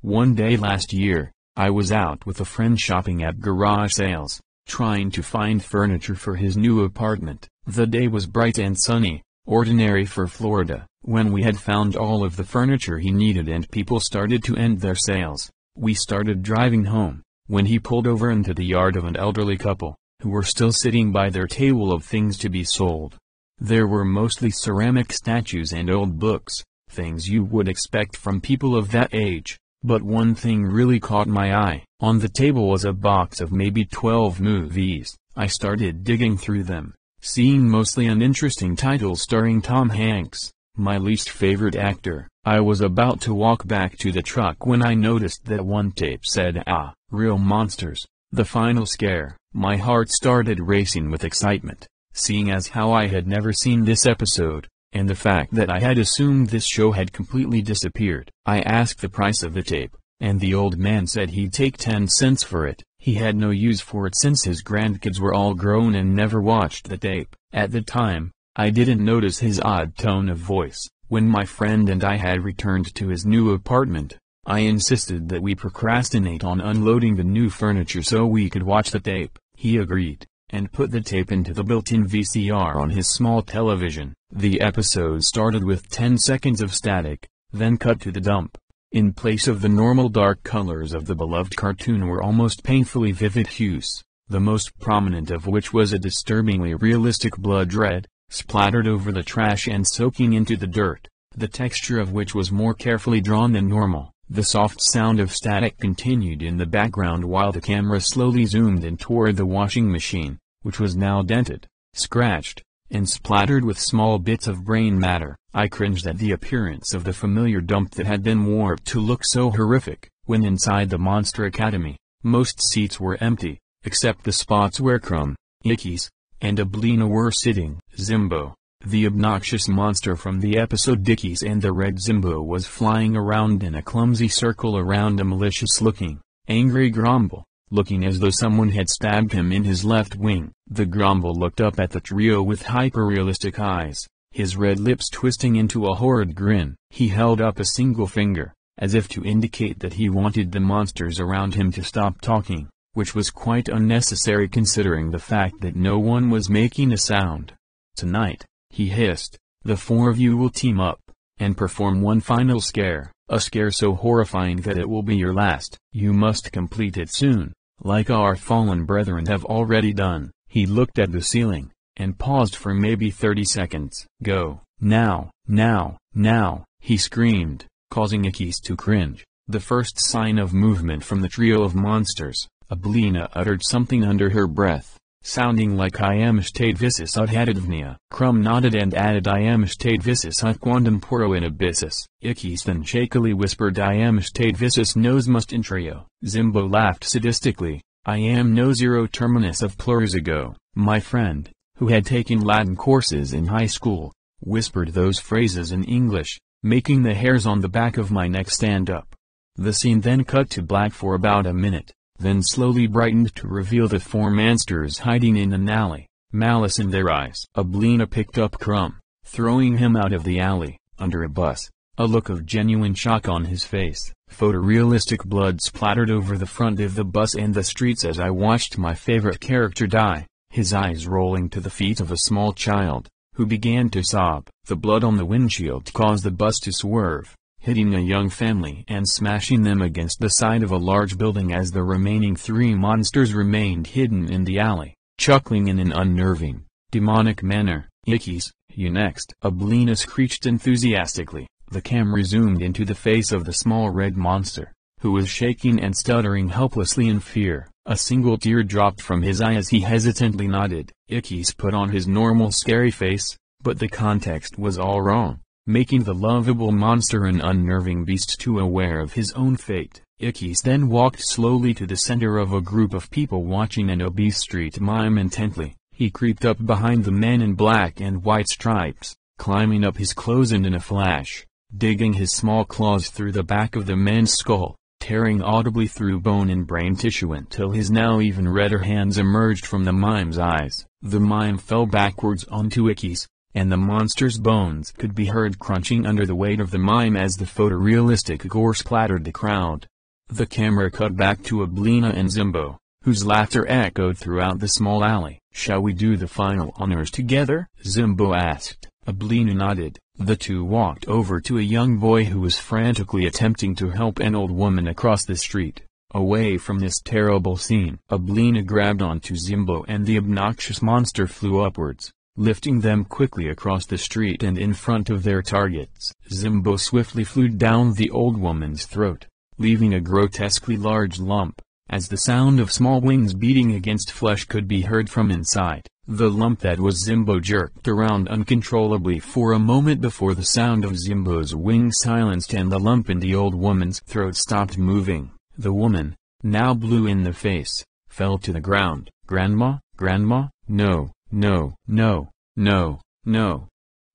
One day last year, I was out with a friend shopping at garage sales, trying to find furniture for his new apartment. The day was bright and sunny, ordinary for Florida. When we had found all of the furniture he needed and people started to end their sales, we started driving home, when he pulled over into the yard of an elderly couple, who were still sitting by their table of things to be sold. There were mostly ceramic statues and old books, things you would expect from people of that age, but one thing really caught my eye. On the table was a box of maybe 12 movies. I started digging through them, seeing mostly uninteresting titles starring Tom Hanks, my least favorite actor. I was about to walk back to the truck when I noticed that one tape said Real Monsters, The Final Scare. My heart started racing with excitement, seeing as how I had never seen this episode, and the fact that I had assumed this show had completely disappeared. I asked the price of the tape, and the old man said he'd take 10 cents for it. He had no use for it since his grandkids were all grown and never watched the tape. At the time, I didn't notice his odd tone of voice. When my friend and I had returned to his new apartment, I insisted that we procrastinate on unloading the new furniture so we could watch the tape. He agreed, and put the tape into the built-in VCR on his small television. The episode started with 10 seconds of static, then cut to the dump. In place of the normal dark colors of the beloved cartoon were almost painfully vivid hues, the most prominent of which was a disturbingly realistic blood red, splattered over the trash and soaking into the dirt, the texture of which was more carefully drawn than normal. The soft sound of static continued in the background while the camera slowly zoomed in toward the washing machine, which was now dented, scratched, and splattered with small bits of brain matter. I cringed at the appearance of the familiar dump that had been warped to look so horrific. When inside the Monster Academy, most seats were empty, except the spots where Crumb, Ickies, and Ablina were sitting. Zimbo, the obnoxious monster from the episode Dickies and the Red Zimbo, was flying around in a clumsy circle around a malicious-looking, angry Grumble, looking as though someone had stabbed him in his left wing. The Grumble looked up at the trio with hyper-realistic eyes, his red lips twisting into a horrid grin. He held up a single finger, as if to indicate that he wanted the monsters around him to stop talking, which was quite unnecessary considering the fact that no one was making a sound. "Tonight," he hissed, "the four of you will team up, and perform one final scare, a scare so horrifying that it will be your last. You must complete it soon, like our fallen brethren have already done." He looked at the ceiling, and paused for maybe 30 seconds. "Go, now, now, now," he screamed, causing Ickies to cringe. The first sign of movement from the trio of monsters, Ablina uttered something under her breath, sounding like "I am state vicis ut hadidvnia." Crumb nodded and added "I am state vicis ut quandam poro in abyssis." Ickies then shakily whispered "I am state vicis nos must in trio." Zimbo laughed sadistically. "I am no zero terminus of plurizago." My friend, who had taken Latin courses in high school, whispered those phrases in English, making the hairs on the back of my neck stand up. The scene then cut to black for about a minute, then slowly brightened to reveal the four monsters hiding in an alley, malice in their eyes. Ablina picked up Crumb, throwing him out of the alley, under a bus, a look of genuine shock on his face. Photorealistic blood splattered over the front of the bus and the streets as I watched my favorite character die, his eyes rolling to the feet of a small child, who began to sob. The blood on the windshield caused the bus to swerve, hitting a young family and smashing them against the side of a large building as the remaining three monsters remained hidden in the alley, chuckling in an unnerving, demonic manner. "Ickies, you next." Ablina screeched enthusiastically. The camera zoomed into the face of the small red monster, who was shaking and stuttering helplessly in fear. A single tear dropped from his eye as he hesitantly nodded. Ickies put on his normal scary face, but the context was all wrong, making the lovable monster an unnerving beast too aware of his own fate. Ickies then walked slowly to the center of a group of people watching an obese street mime intently. He creeped up behind the man in black and white stripes, climbing up his clothes and in a flash, digging his small claws through the back of the man's skull, tearing audibly through bone and brain tissue until his now even redder hands emerged from the mime's eyes. The mime fell backwards onto Ickies, and the monster's bones could be heard crunching under the weight of the mime as the photorealistic gore splattered the crowd. The camera cut back to Ablina and Zimbo, whose laughter echoed throughout the small alley. "Shall we do the final honors together?" Zimbo asked. Ablina nodded. The two walked over to a young boy who was frantically attempting to help an old woman across the street. Away from this terrible scene, Ablina grabbed onto Zimbo and the obnoxious monster flew upwards, lifting them quickly across the street and in front of their targets. Zimbo swiftly flew down the old woman's throat, leaving a grotesquely large lump, as the sound of small wings beating against flesh could be heard from inside. The lump that was Zimbo jerked around uncontrollably for a moment before the sound of Zimbo's wings silenced and the lump in the old woman's throat stopped moving. The woman, now blue in the face, fell to the ground. "Grandma, Grandma, no, no, no, no, no."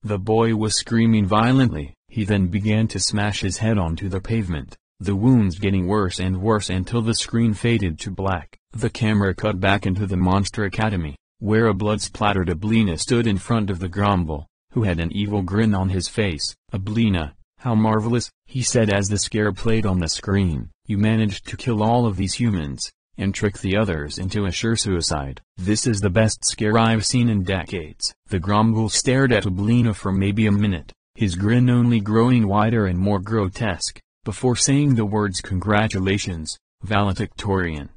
The boy was screaming violently. He then began to smash his head onto the pavement, the wounds getting worse and worse until the screen faded to black. The camera cut back into the Monster Academy, where a blood-splattered Ablina stood in front of the Grumble, who had an evil grin on his face. "Ablina, how marvelous," he said as the scare played on the screen. "You managed to kill all of these humans, and trick the others into a sure suicide. This is the best scare I've seen in decades." The Grumble stared at Ablina for maybe a minute, his grin only growing wider and more grotesque, before saying the words "Congratulations, valedictorian."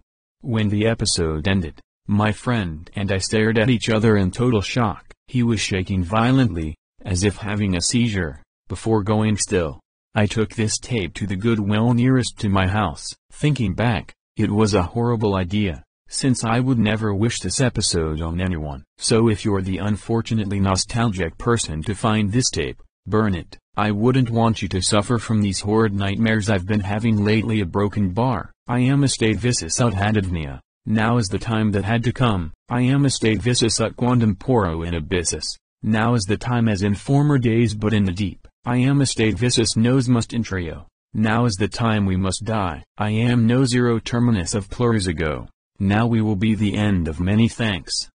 When the episode ended, my friend and I stared at each other in total shock. He was shaking violently, as if having a seizure, before going still. I took this tape to the Goodwill nearest to my house. Thinking back, it was a horrible idea, since I would never wish this episode on anyone. So if you're the unfortunately nostalgic person to find this tape, burn it. I wouldn't want you to suffer from these horrid nightmares I've been having lately. A broken bar. I am a state visus ut hadidnia. Now is the time that had to come. I am a state visus ut quandam poro in abyssus. Now is the time as in former days but in the deep. I am a state visus nos must intrio. Now is the time we must die. I am no zero terminus of plurs ago. Now we will be the end of many thanks.